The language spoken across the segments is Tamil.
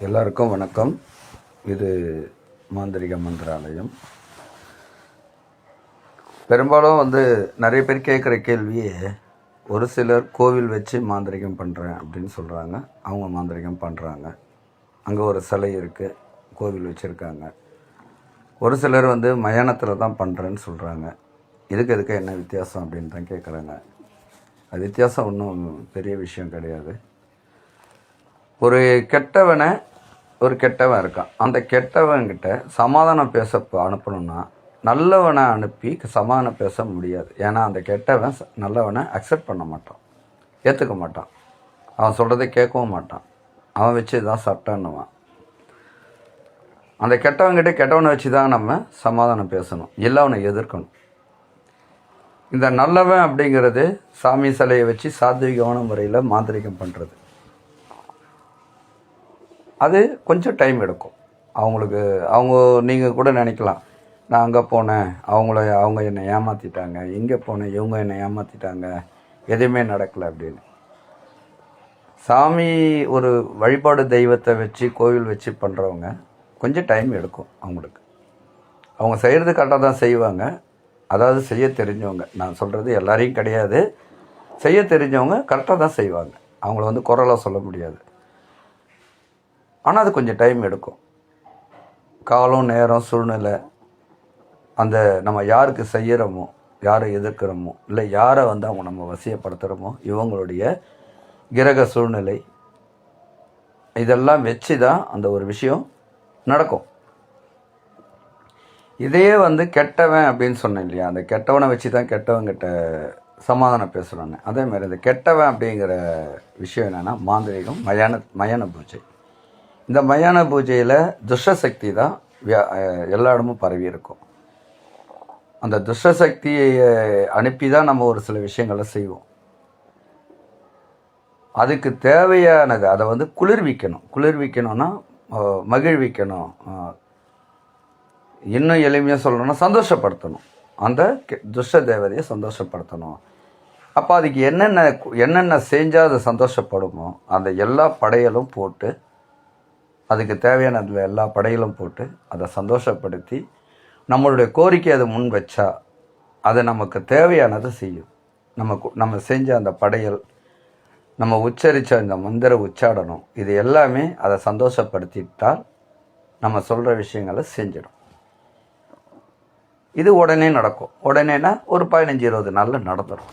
எல்லாருக்கும் வணக்கம். இது மாந்திரிக மந்திராலயம். பெரும்பாலும் நிறைய பேர் கேட்குற கேள்வியே, ஒரு சிலர் கோவில் வச்சு மாந்திரிகம் பண்ணுறேன் அப்படின்னு சொல்கிறாங்க. அவங்க மாந்திரிகம் பண்ணுறாங்க. அங்கே ஒரு சிலை இருக்குது, கோவில் வச்சுருக்காங்க. ஒரு சிலர் மயானத்தில் தான் பண்ணுறேன்னு சொல்கிறாங்க. இதுக்கு என்ன வித்தியாசம் அப்படின்னு தான் கேட்குறாங்க. அது வித்தியாசம் ஒன்றும் பெரிய விஷயம் கிடையாது. ஒரு கெட்டவன் இருக்கான். அந்த கெட்டவன்கிட்ட சமாதானம் பேச அனுப்பணும்னா நல்லவனை அனுப்பி சமாதானம் பேச முடியாது. ஏன்னா அந்த கெட்டவன் நல்லவனை அக்செப்ட் பண்ண மாட்டான், ஏற்றுக்க மாட்டான், அவன் சொல்கிறத கேட்கவும் மாட்டான். அவன் வச்சு தான் சட்டன்னுவான். அந்த கெட்டவனை வச்சு தான் நம்ம சமாதானம் பேசணும், இல்லை அவனை எதிர்க்கணும். இந்த நல்லவன் அப்படிங்கிறது சாமி சிலையை வச்சு சாத்விகமான முறையில் மாந்திரிகம் பண்ணுறது. அது கொஞ்சம் டைம் எடுக்கும். நீங்கள் கூட நினைக்கலாம், நான் அங்கே போனேன், அவங்க என்னை ஏமாற்றிட்டாங்க, இங்கே போனேன், இவங்க என்னை ஏமாற்றிட்டாங்க, எதுவுமே நடக்கலை அப்படின்னு. சாமி ஒரு வழிபாடு தெய்வத்தை வச்சு கோவில் வச்சு பண்ணுறவங்க கொஞ்சம் டைம் எடுக்கும். அவங்க செய்கிறது கரெக்டாக தான் செய்வாங்க. அதாவது செய்ய தெரிஞ்சவங்க, நான் சொல்கிறது எல்லாரையும் கிடையாது, செய்ய தெரிஞ்சவங்க கரெக்டாக தான் செய்வாங்க. அவங்கள குரலாக சொல்ல முடியாது. ஆனால் அது கொஞ்சம் டைம் எடுக்கும். காலம், நேரம், சூழ்நிலை, அந்த நம்ம யாருக்கு செய்கிறோமோ, யாரை எதிர்க்கிறோமோ, இல்லை யாரை அவங்க நம்ம வசியப்படுத்துகிறோமோ, இவங்களுடைய கிரக சூழ்நிலை, இதெல்லாம் வச்சு தான் அந்த ஒரு விஷயம் நடக்கும். இதையே கெட்டவன் அப்படின்னு சொன்னேன் இல்லையா, அந்த கெட்டவனை வச்சு தான் கெட்டவங்கிட்ட சமாதானம் பேசுகிறாங்க. அதே மாதிரி இந்த கெட்டவன் அப்படிங்கிற விஷயம் என்னென்னா மாந்திரிகம், மயான பூஜை. இந்த மயான பூஜையில் துஷ்டசக்தி தான் எல்லா இடமும் பரவி இருக்கும். அந்த துஷ்டசக்தியை அனுப்பி தான் நம்ம ஒரு சில விஷயங்களை செய்வோம். அதுக்கு தேவையானது அதை குளிர்விக்கணும்னா மகிழ்விக்கணும். இன்னும் எளிமையாக சொல்லணும்னா சந்தோஷப்படுத்தணும். அந்த துஷ்ட தேவதையை சந்தோஷப்படுத்தணும். அப்போ அதுக்கு என்னென்ன செஞ்சால் அது சந்தோஷப்படுமோ அந்த எல்லா படையலும் போட்டு, அதுக்கு தேவையான அதில் எல்லா படையிலும் போட்டு அதை சந்தோஷப்படுத்தி நம்மளுடைய கோரிக்கை அதை முன் வச்சா அது நமக்கு தேவையானதை செய்யும். நம்ம செஞ்ச அந்த படையல், நம்ம உச்சரித்த அந்த மந்திர உச்சாடனம், இது எல்லாமே அதை சந்தோஷப்படுத்திட்டால் நம்ம சொல்கிற விஷயங்களை செஞ்சிடும். இது உடனே நடக்கும். உடனேனா ஒரு 15-20 நாளில் நடந்துடும்.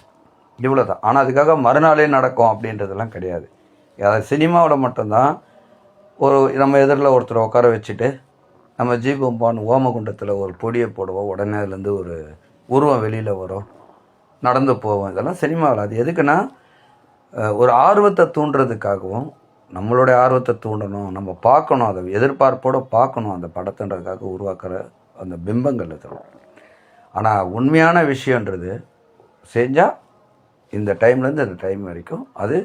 இவ்வளோதான். ஆனால் அதுக்காக மறுநாளே நடக்கும் அப்படின்றதெல்லாம் கிடையாது. அதாவது சினிமாவில் மட்டும்தான் நம்ம எதிரில் ஒருத்தரை உட்கார வச்சுட்டு நம்ம ஜீபம்பான் ஓமகுண்டத்தில் ஒரு பொடியை போடுவோம், உடனே அதுலேருந்து ஒரு உருவம் வெளியில் வரும், நடந்து போவோம். இதெல்லாம் சினிமாவில். அது எதுக்குன்னா ஒரு ஆர்வத்தை தூண்டுறதுக்காகவும், நம்மளுடைய ஆர்வத்தை தூண்டணும், நம்ம பார்க்கணும், அதை எதிர்பார்ப்போடு பார்க்கணும், அந்த படத்துன்றதுக்காக உருவாக்குற அந்த பிம்பங்கள் இதெல்லாம். ஆனால் உண்மையான விஷயன்றது செஞ்சால் இந்த டைம்லேருந்து இந்த டைம் வரைக்கும் அது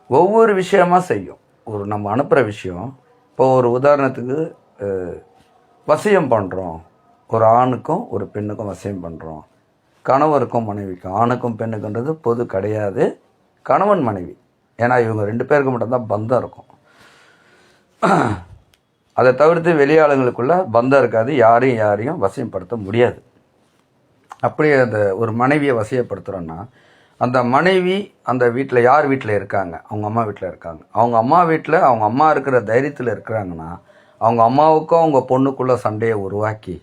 ஒவ்வொரு விஷயமாக செய்யும். நம்ம அனுப்புகிற விஷயம், இப்போ ஒரு உதாரணத்துக்கு வசியம் பண்ணுறோம், ஒரு ஆணுக்கும் ஒரு பெண்ணுக்கும் வசியம் பண்ணுறோம், கணவருக்கும் மனைவிக்கும். ஆணுக்கும் பெண்ணுக்குன்றது பொது கிடையாது, கணவன் மனைவி. ஏன்னா இவங்க 2 பேருக்கு மட்டும்தான் பந்தம் இருக்கும். அதை தவிர்த்து வெளியாளுங்களுக்குள்ள பந்தம் இருக்காது, யாரையும் வசியப்படுத்த முடியாது. அப்படியே அந்த ஒரு மனைவியை வசியப்படுத்துகிறோன்னா, அந்த மனைவி அந்த வீட்டில் யார் வீட்டில் இருக்காங்க, அவங்க அம்மா வீட்டில் இருக்காங்க. அவங்க அம்மா வீட்டில் அவங்க அம்மா இருக்கிற தைரியத்தில் இருக்கிறாங்கன்னா, அவங்க அம்மாவுக்கும் அவங்க பொண்ணுக்குள்ளே சண்டையை உருவாக்கி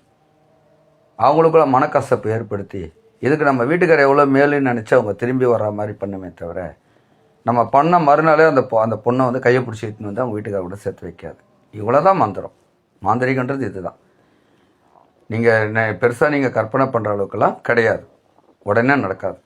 அவங்களுக்குள்ள மனக்கசப்பு ஏற்படுத்தி, இதுக்கு நம்ம வீட்டுக்கார எவ்வளோ மேலுன்னு நினச்சி அவங்க திரும்பி வர்ற மாதிரி பண்ணுமே தவிர, நம்ம பண்ண மறுநாளே அந்த பொண்ணை கையை பிடிச்சி இட்டுன்னு அவங்க வீட்டுக்கார கூட சேர்த்து வைக்காது. இவ்வளோ தான் மந்திரம். மாந்திரிகன்றது இது தான். நீங்கள் பெருசாக நீங்கள் கற்பனை பண்ணுற அளவுக்குலாம் கிடையாது. உடனே நடக்காது.